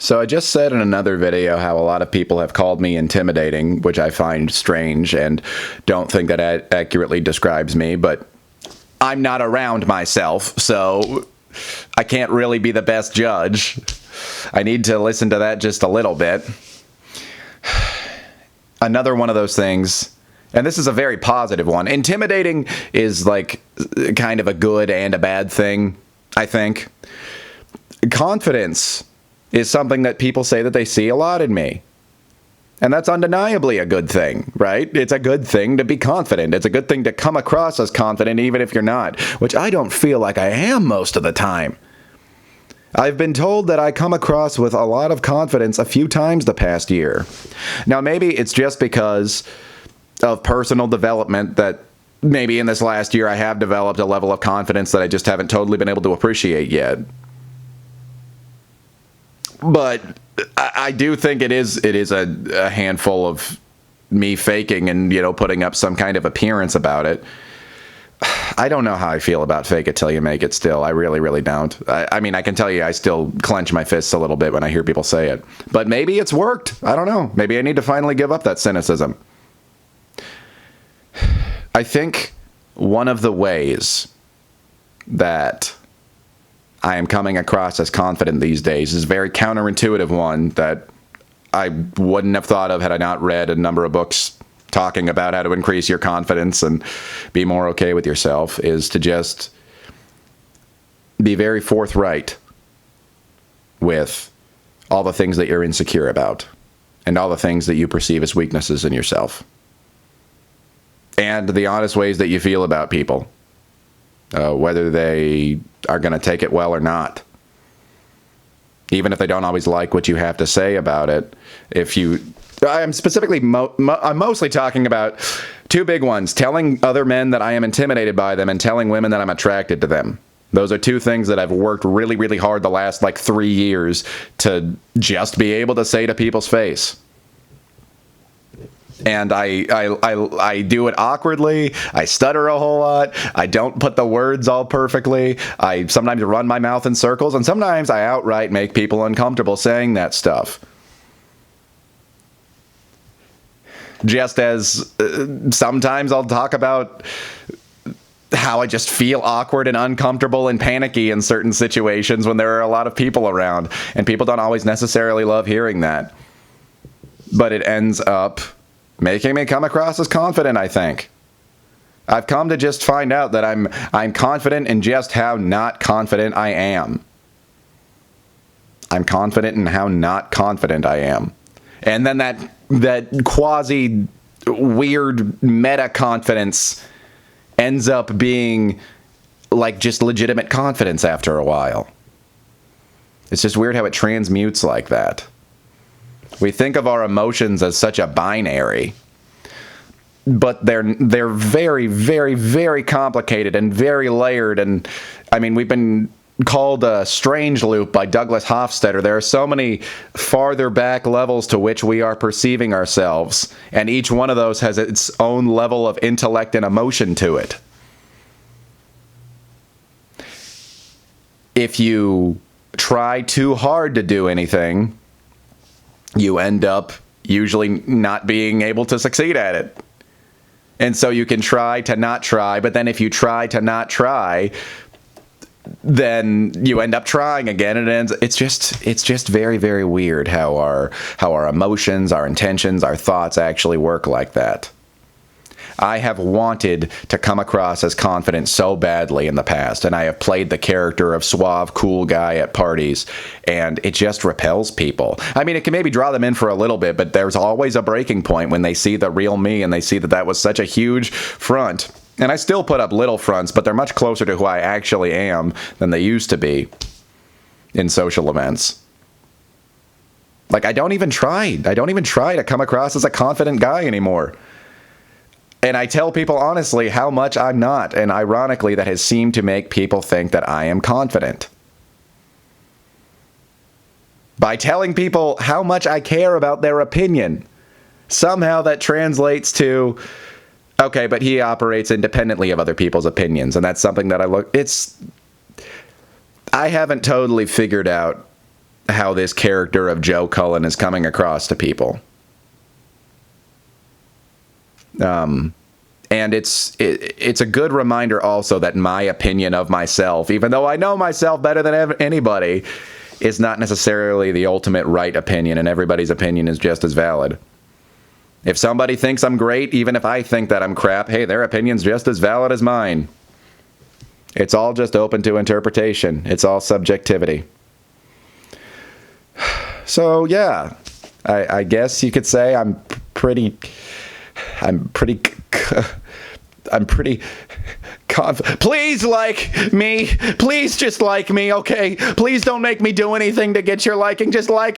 So I just said in another video how a lot of people have called me intimidating, which I find strange and don't think that accurately describes me, but I'm not around myself, so I can't really be the best judge. I need to listen to that just a little bit. Another one of those things, and this is a very positive one. Intimidating is like kind of a good and a bad thing, I think. Confidence is something that people say that they see a lot in me. And that's undeniably a good thing, right? It's a good thing to be confident. It's a good thing to come across as confident even if you're not, which I don't feel like I am most of the time. I've been told that I come across with a lot of confidence a few times the past year. Now, maybe it's just because of personal development that maybe in this last year I have developed a level of confidence that I just haven't totally been able to appreciate yet. But I do think it is a handful of me faking and, putting up some kind of appearance about it. I don't know how I feel about fake it till you make it still. I really, really don't. I mean, I can tell you I still clench my fists a little bit when I hear people say it. But maybe it's worked. I don't know. Maybe I need to finally give up that cynicism. I think one of the ways that I am coming across as confident these days is a very counterintuitive one that I wouldn't have thought of had I not read a number of books talking about how to increase your confidence and be more okay with yourself, is to just be very forthright with all the things that you're insecure about and all the things that you perceive as weaknesses in yourself and the honest ways that you feel about people. Whether they are going to take it well or not. Even if they don't always like what you have to say about it. I'm specifically, I'm mostly talking about two big ones. Telling other men that I am intimidated by them and telling women that I'm attracted to them. Those are two things that I've worked really, really hard the last 3 years to just be able to say to people's face. And I do it awkwardly. I stutter a whole lot. I don't put the words all perfectly. I sometimes run my mouth in circles, and sometimes I outright make people uncomfortable saying that stuff. Just as sometimes I'll talk about how I just feel awkward and uncomfortable and panicky in certain situations when there are a lot of people around, and people don't always necessarily love hearing that. But it ends up making me come across as confident, I think. I've come to just find out that I'm confident in just how not confident I am. I'm confident in how not confident I am. And then that quasi weird meta confidence ends up being just legitimate confidence after a while. It's just weird how it transmutes like that. We think of our emotions as such a binary, but they're very, very, very complicated and very layered. And I mean, we've been called a strange loop by Douglas Hofstadter. There are so many farther back levels to which we are perceiving ourselves, and each one of those has its own level of intellect and emotion to it. If you try too hard to do anything, you end up usually not being able to succeed at it. And so you can try to not try, but then if you try to not try, then you end up trying again, and it's just very, very weird how our emotions, our intentions, our thoughts actually work like that. I have wanted to come across as confident so badly in the past, and I have played the character of suave, cool guy at parties, and it just repels people. I mean, it can maybe draw them in for a little bit, but there's always a breaking point when they see the real me and they see that was such a huge front. And I still put up little fronts, but they're much closer to who I actually am than they used to be in social events. I don't even try to come across as a confident guy anymore. And I tell people honestly how much I'm not, and ironically that has seemed to make people think that I am confident. By telling people how much I care about their opinion, somehow that translates to, okay, but he operates independently of other people's opinions, and that's something that I haven't totally figured out how this character of Joe Cullen is coming across to people. And it's a good reminder also that my opinion of myself, even though I know myself better than anybody, is not necessarily the ultimate right opinion, and everybody's opinion is just as valid. If somebody thinks I'm great, even if I think that I'm crap, hey, their opinion's just as valid as mine. It's all just open to interpretation. It's all subjectivity. So, yeah, I guess you could say I'm pretty Please like me. Please just like me, okay? Please don't make me do anything to get your liking. Just like